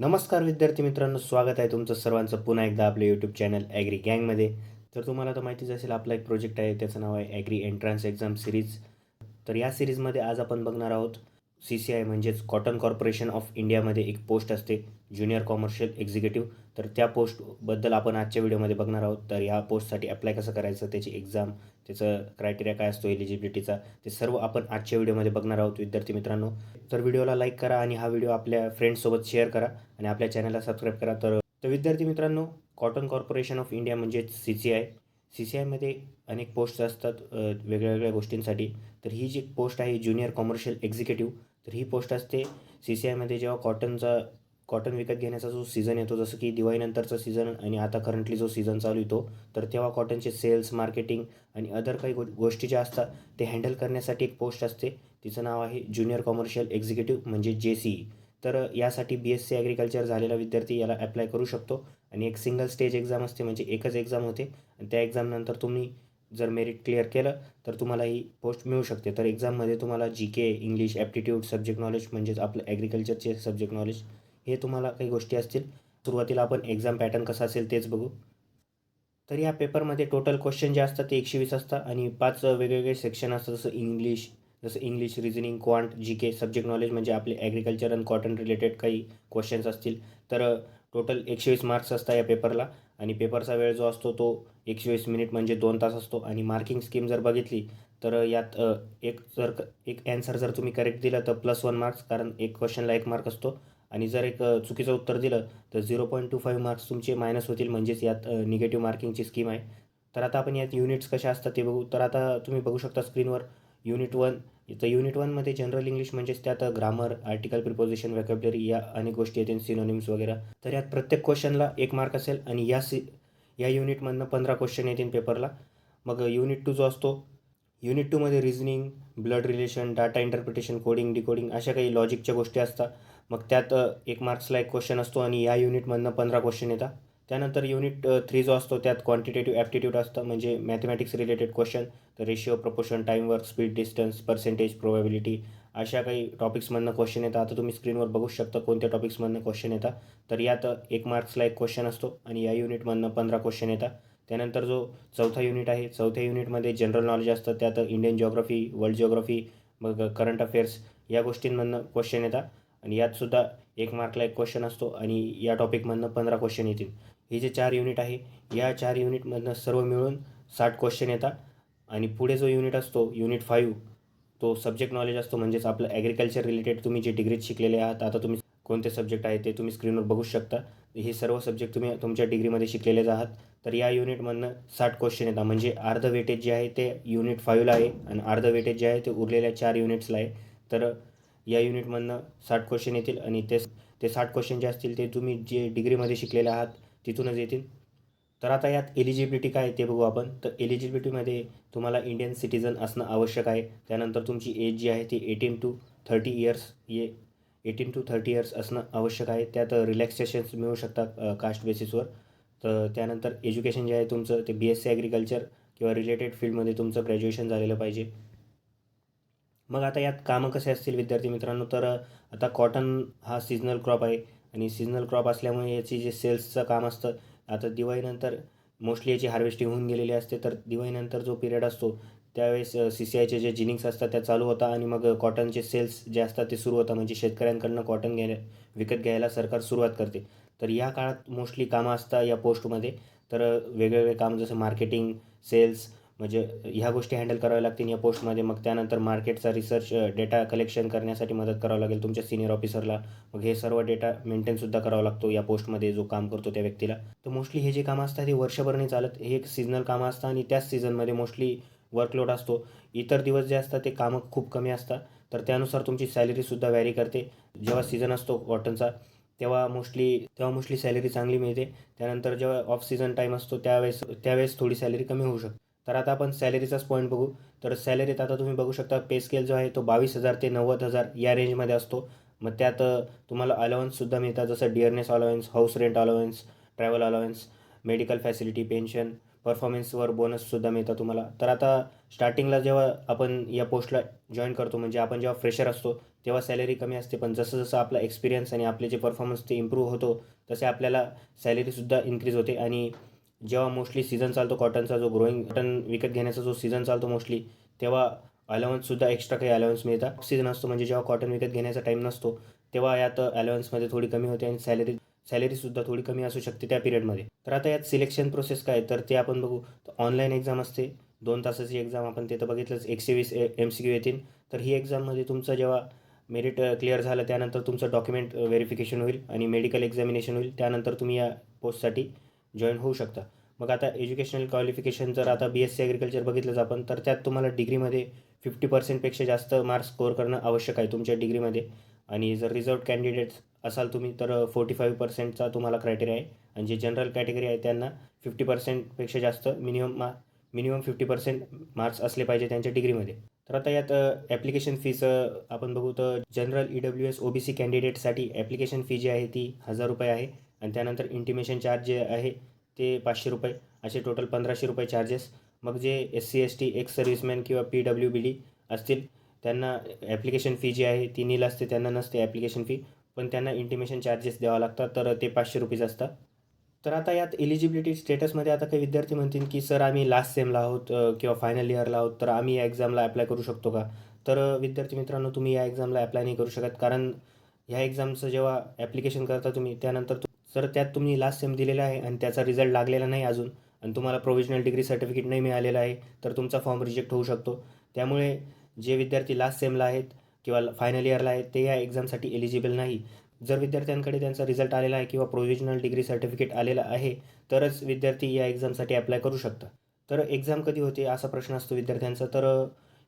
नमस्कार विद्यार्थी मित्रांनो, स्वागत आहे तुमचं सर्वांचं पुन्हा एकदा आपल्या यूट्यूब चॅनल ॲग्री गँगमध्ये. तर तुम्हाला तर माहितीच असेल, आपला एक प्रोजेक्ट आहे, त्याचं नाव आहे ॲग्री एंट्रन्स एक्झाम सिरीज. तर या सिरीजमध्ये आज आपण बघणार आहोत CCI म्हणजेच कॉटन कॉर्पोरेशन ऑफ इंडियामध्ये एक पोस्ट असते, ज्युनियर कॉमर्शियल एक्झिक्युटिव्ह. तर त्या पोस्टबद्दल आपण आजच्या व्हिडिओमध्ये बघणार आहोत. तर या पोस्टसाठी अप्लाय कसं करायचं, त्याची एक्झाम, त्याचं क्रायटेरिया काय असतो एलिजिबिलिटीचा, ते सर्व आपण आजच्या व्हिडिओमध्ये बघणार आहोत विद्यार्थी मित्रांनो. तर व्हिडिओला लाईक करा आणि हा व्हिडिओ आपल्या फ्रेंड्ससोबत शेअर करा आणि आपल्या चॅनलला सबस्क्राईब करा. तर विद्यार्थी मित्रांनो, कॉटन कॉर्पोरेशन ऑफ इंडिया म्हणजेच CCI मध्ये अनेक पोस्ट असतात वेगळ्या वेगळ्या गोष्टींसाठी. तर ही जी पोस्ट आहे ज्युनियर कॉमर्शियल एक्झिक्युटिव्ह, तर ही पोस्ट असते CCIमध्ये जेव्हा कॉटन विकत घेण्याचा जो सीझन येतो, जसं की दिवाळीनंतरचा सीझन आणि आता करंटली जो सीझन चालू येतो, तर तेव्हा कॉटनचे सेल्स, मार्केटिंग आणि अदर काही गोष्टी ज्या असतात ते हँडल करण्यासाठी एक पोस्ट असते. तिचं नाव आहे ज्युनियर कॉमर्शियल एक्झिक्युटिव्ह म्हणजे JCE. तर यासाठी BSc ॲग्रिकल्चर झालेला विद्यार्थी याला अप्लाय करू शकतो आणि एक सिंगल स्टेज एक्झाम असते, म्हणजे एकच एक्झाम होते आणि त्या एक्झामनंतर तुम्ही जर मेरिट क्लिअर केलं तर तुम्हाला ही पोस्ट मिळू शकते. तर एक्झाममध्ये तुम्हाला GK, English, aptitude, subject knowledge म्हणजेच आपलं ॲग्रिकल्चरचे सब्जेक्ट नॉलेज, हे तुम्हाला काही गोष्टी असतील. सुरुवातीला आपण एक्झाम पॅटर्न कसा असेल तेच बघू. तर या पेपरमध्ये टोटल क्वेश्चन जे असतात ते 120 असतात आणि 5 वेगवेगळे सेक्शन असतात, जसं English, reasoning, quant, GK, subject knowledge म्हणजे आपले ॲग्रिकल्चर आणि कॉटन रिलेटेड काही क्वेश्चन्स असतील. तर टोटल 120 मार्क्स असतात या पेपरला आणि पेपरचा वेळ जो असतो तो 120 मिनिट म्हणजे 2 तास असतो. आणि मार्किंग स्कीम जर बघितली तर यात एक ॲन्सर जर तुम्ही करेक्ट दिलं तर +1 मार्क्स, कारण एक क्वेश्चनला 1 मार्क असतो. आणि जर एक चुकीचं उत्तर दिलं तर 0.25 मार्क्स तुमचे मायनस होतील, म्हणजेच यात निगेटिव्ह मार्किंगची स्कीम आहे. तर आता आपण यात युनिट्स कशा असतात ते बघू. तर आता तुम्ही बघू शकता स्क्रीनवर युनिट 1. तर युनिट 1मध्ये जनरल इंग्लिश म्हणजेच त्यात ग्रामर, आर्टिकल, प्रिपोजिशन, व्हॅकॅब्युलरी या अनेक गोष्टी येतील, सिनोनिम्स वगैरे. तर यात प्रत्येक क्वेश्चनला 1 मार्क असेल आणि या युनिटमधनं 15 क्वेश्चन येतील पेपरला. मग युनिट 2 जो असतो, युनिट 2मध्ये reasoning, blood relation, data interpretation, coding, decoding अशा काही लॉजिकच्या गोष्टी असतात. मग त्यात 1 मार्क्सला 1 क्वेश्चन असतो आणि या युनिटमधनं 15 क्वेश्चन येतात. त्यानंतर युनिट 3 जो असतो त्यात क्वांटिटेटिव्ह ॲप्टिट्यूड असतं, म्हणजे मॅथमॅटिक्स रिलेटेड क्वेश्चन. तर ratio, proportion, time, work, speed, distance, percentage, probability अशा काही टॉपिक्समधनं क्वेश्चन येतात. आता तुम्ही स्क्रीनवर बघू शकता कोणत्या टॉपिक्समधनं क्वेश्चन येतात. तर यात 1 मार्क्सला 1 क्वेश्चन असतो आणि या युनिटमधनं 15 क्वेश्चन येतात. त्यानंतर जो चौथा युनिट आहे, चौथ्या युनिटमध्ये जनरल नॉलेज असतं. त्यात इंडियन जिओग्राफी, वर्ल्ड जिओग्राफी, मग करंट अफेअर्स या गोष्टींमधनं क्वेश्चन येतात आणि यातसुद्धा 1 मार्कला 1 क्वेश्चन असतो आणि या टॉपिकमधनं 15 क्वेश्चन येतील. हे जे 4 युनिट आहे, या 4 युनिटमधनं सर्व मिळून 60 क्वेश्चन येतात. आणि पुढे जो युनिट असतो, युनिट 5, तो सब्जेक्ट नॉलेज असतो, म्हणजेच आपलं ॲग्रिकल्चर रिलेटेड तुम्ही जे डिग्रीत शिकलेले आहात. आता तुम्ही कोणते सब्जेक्ट आहे ते तुम्ही स्क्रीनवर बघू शकता. हे सर्व सब्जेक्ट तुम्ही तुमच्या डिग्रीमध्ये शिकलेलेच आहात. तर या युनिटमधनं 60 क्वेश्चन येतात, म्हणजे अर्ध वेटेज जे आहे ते युनिट 5ला आहे आणि अर्ध वेटेज जे आहे ते उरलेल्या 4 युनिट्सला आहे. तर या युनिटमधनं 60 क्वेश्चन येतील आणि ते 60 क्वेश्चन जे असतील ते तुम्ही जे डिग्रीमध्ये शिकलेले आहात तिथूनच येतील. तर आता यात एलिजिबिलिटी काय आहे ते बघू आपण. तर एलिजिबिलिटीमध्ये तुम्हाला इंडियन सिटिझन असणं आवश्यक आहे. त्यानंतर तुमची एज जी आहे ती 18 to 30 इयर्स असणं आवश्यक आहे. त्यात रिलॅक्सेशन्स मिळू शकतात कास्ट बेसिसवर. तर त्यानंतर एज्युकेशन जे आहे तुमचं ते BSc ॲग्रिकल्चर किंवा रिलेटेड फील्डमध्ये तुमचं ग्रॅज्युएशन झालेलं पाहिजे. मग आता यात कामं कसे असतील विद्यार्थी मित्रांनो. तर आता कॉटन हा सीझनल क्रॉप आहे आणि सीझनल क्रॉप असल्यामुळे याची जे सेल्सचं काम असतं, आता दिवाळीनंतर मोस्टली याची हार्वेस्टिंग होऊन गेलेली असते. तर दिवाळीनंतर जो पिरियड असतो त्यावेळेस CCIचे जे जिनिंग्स असतात त्या चालू होतात आणि मग कॉटनचे सेल्स जे असतात ते सुरू होतात, म्हणजे शेतकऱ्यांकडनं कॉटन विकत घ्यायला सरकार सुरुवात करते. तर या काळात मोस्टली कामं असतात या पोस्टमध्ये. तर वेगवेगळे कामं जसं मार्केटिंग, सेल्स, म्हणजे ह्या गोष्टी हँडल कराव्या लागतील या पोस्टमध्ये. मग त्यानंतर मार्केटचा रिसर्च, डेटा कलेक्शन करण्यासाठी मदत करावं लागेल तुमच्या सिनियर ऑफिसरला. मग हे सर्व डेटा मेंटेनसुद्धा करावा लागतो या पोस्टमध्ये जो काम करतो त्या व्यक्तीला. तर मोस्टली हे जे कामं असतात हे वर्षभर नाही चालत, हे एक सीझनल कामं असतात आणि त्याच सीझनमध्ये मोस्टली वर्कलोड असतो. इतर दिवस जे असतात ते कामं खूप कमी असतात. तर त्यानुसार तुमची सॅलरीसुद्धा व्हॅरी करते. जेव्हा सीझन असतो कॉटनचा तेव्हा मोस्टली सॅलरी चांगली मिळते. त्यानंतर जेव्हा ऑफ सीझन टाईम असतो त्यावेळेस थोडी सॅलरी कमी होऊ शकते. तर आता आपण सॅलरीचाच पॉईंट बघू. तर सॅलरीत आता तुम्ही बघू शकता पे स्केल जो आहे तो 22,000 ते 90,000 या रेंजमध्ये असतो. मग त्यात तुम्हाला अलाउन्ससुद्धा मिळतात, जसं dearness allowance, house rent allowance, travel allowance, medical facility, pension, परफॉर्मन्सवर बोनससुद्धा मिळतात तुम्हाला. तर आता स्टार्टिंगला जेव्हा आपण या पोस्टला जॉईन करतो, म्हणजे आपण जेव्हा फ्रेशर असतो तेव्हा सॅलरी कमी असते, पण जसं जसं आपला एक्सपिरियन्स आणि आपले जे परफॉर्मन्स ते इम्प्रूव्ह होतो तसे आपल्याला सॅलरीसुद्धा इन्क्रीज होते. आणि जेव्हा मोस्टली सीझन चालतो कॉटनचा, जो ग्रोईंग कॉटन विकत घेण्याचा जो सीझन चालतो मोस्टली, तेव्हा अलाउन्ससुद्धा एक्स्ट्रा काही अलाउन्स मिळतात. सीझन असतो म्हणजे जेव्हा कॉटन विकत घेण्याचा टाईम नसतो तेव्हा यात अलाउन्समध्ये थोडी कमी होते आणि सॅलरीसुद्धा थोडी कमी असू शकते त्या पिरियडमध्ये. तर आता यात सिलेक्शन प्रोसेस काय तर ते आपण बघू. तर ऑनलाईन एक्झाम असते, 2 तासाची एक्झाम. आपण तिथं बघितलंच 120 MCQ येतील. तर ही एक्झाममध्ये तुमचं जेव्हा मेरिट क्लिअर झालं त्यानंतर तुमचं डॉक्युमेंट व्हेरिफिकेशन होईल आणि मेडिकल एक्झामिनेशन होईल. त्यानंतर तुम्ही या पोस्टसाठी जॉईन होऊ शकता. मग आता एज्युकेशनल क्वालिफिकेशन जर आता BSc ॲग्रिकल्चर बघितलंच आपण, तर त्यात तुम्हाला डिग्रीमध्ये 50% जास्त मार्क्स स्कोअर करणं आवश्यक आहे तुमच्या डिग्रीमध्ये. आणि जर रिझर्व्ड कॅन्डिडेट्स असाल तुम्ही तर 45%चा तुम्हाला क्रायटेरिया आहे. आणि जे जनरल कॅटेगरी आहे त्यांना 50%पेक्षा जास्त मिनिमम 50% मार्क्स असले पाहिजे त्यांच्या डिग्रीमध्ये. तर आता यात ॲप्लिकेशन फीज आपण बघू तर जनरल EWS OBC कॅन्डिडेटसाठी ॲप्लिकेशन फी जी आहे ती ₹1000 आहे. आणि त्यानंतर इंटिमेशन चार्ज जे आहे ते ₹500, असे टोटल ₹1500 चार्जेस. मग जे SC ST एक्स सर्व्हिसमॅन किंवा PWBD असतील त्यांना ॲप्लिकेशन फी जी आहे ती नील असते, त्यांना नसते ॲप्लिकेशन फी, पण त्यांना इंटिमेशन चार्जेस द्यावं लागतात, तर ते ₹500 असतात. तर आता यात एलिजिबिलिटी स्टेटसमध्ये आता काही विद्यार्थी म्हणतील की सर आम्ही लास्ट सेमला आहोत किंवा फायनल इयरला आहोत, तर आम्ही या एक्झामला अप्लाय करू शकतो का? तर विद्यार्थी मित्रांनो, तुम्ही या एक्झामला अप्लाय नाही करू शकत, कारण ह्या एक्झामचं जेव्हा ॲप्लिकेशन करता तुम्ही त्यानंतर जर त्यात तुम्ही लास्ट सेम दिलेला आहे आणि त्याचा रिझल्ट लागलेला नाही अजून, आणि तुम्हाला प्रोव्हिजनल डिग्री सर्टिफिकेट नाही मिळालेलं आहे, तर तुमचा फॉर्म रिजेक्ट होऊ शकतो. त्यामुळे जे विद्यार्थी लास्ट सेमला आहेत किंवा फायनल इयरला आहेत ते या एक्झामसाठी एलिजिबल नाही. जर विद्यार्थ्यांकडे त्यांचा रिझल्ट आलेला आहे किंवा प्रोव्हिजनल डिग्री सर्टिफिकेट आलेलं आहे तरच विद्यार्थी या एक्झामसाठी अप्लाय करू शकतात. तर एक्झाम कधी होते असा प्रश्न असतो विद्यार्थ्यांचा. तर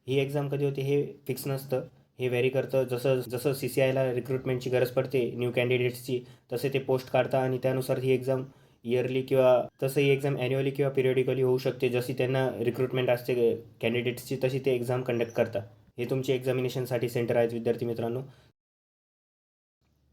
ही एक्झाम कधी होते हे फिक्स नसतं, हे व्हॅरी करतं. जसं जसं CCIला रिक्रुटमेंटची गरज पडते न्यू कॅन्डिडेट्सची, तसे ते पोस्ट काढतात आणि त्यानुसार ही एक्झाम इयरली किंवा तसं ही एक्झाम ॲन्युअली किंवा पिरियडिकली होऊ शकते. जशी त्यांना रिक्रुटमेंट असते कॅन्डिडेट्सची तशी ते एक्झाम कंडक्ट करतात. हे तुमची एक्झामिनेशनसाठी सेंटर आहेत विद्यार्थी मित्रांनो.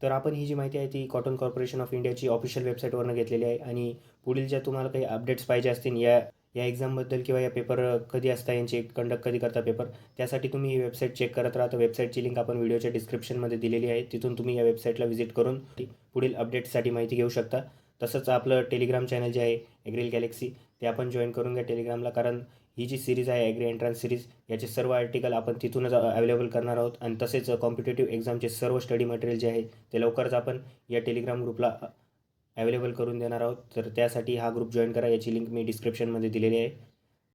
तर आपण ही जी माहिती आहे ती कॉटन कॉर्पोरेशन ऑफ इंडियाची ऑफिशियल वेबसाईटवरनं घेतलेली आहे. आणि पुढील ज्या तुम्हाला काही अपडेट्स पाहिजे असतील या या एक्झामबद्दल किंवा या पेपर कधी असता, यांचे कंडक्ट कधी करता पेपर, त्यासाठी तुम्ही ही वेबसाईट चेक करत राहा. तर वेबसाईटची लिंक आपण व्हिडिओच्या डिस्क्रिप्शनमध्ये दिलेली आहे, तिथून तुम्ही या वेबसाईटला व्हिजिट करून पुढील अपडेट्ससाठी माहिती घेऊ शकता. तसंच आपलं टेलिग्राम चॅनल जे आहे ॲग्रिल गॅलेक्सी, ते आपण जॉईन करून घ्या टेलिग्रामला, कारण ही जी सीरीज आहे ॲग्री एंट्रन्स सीरीज, याचे सर्व आर्टिकल आपण तिथूनच अवेलेबल करणार आहोत. आणि तसेच कॉम्पिटेटिव्ह एक्झामचे सर्व स्टडी मटेरियल जे आहे ते लवकरच आपण या टेलिग्राम ग्रुपला अवेलेबल करून देणार आहोत. तर त्यासाठी हा ग्रुप जॉईन करा, याची लिंक मी डिस्क्रिप्शनमध्ये दिलेली आहे.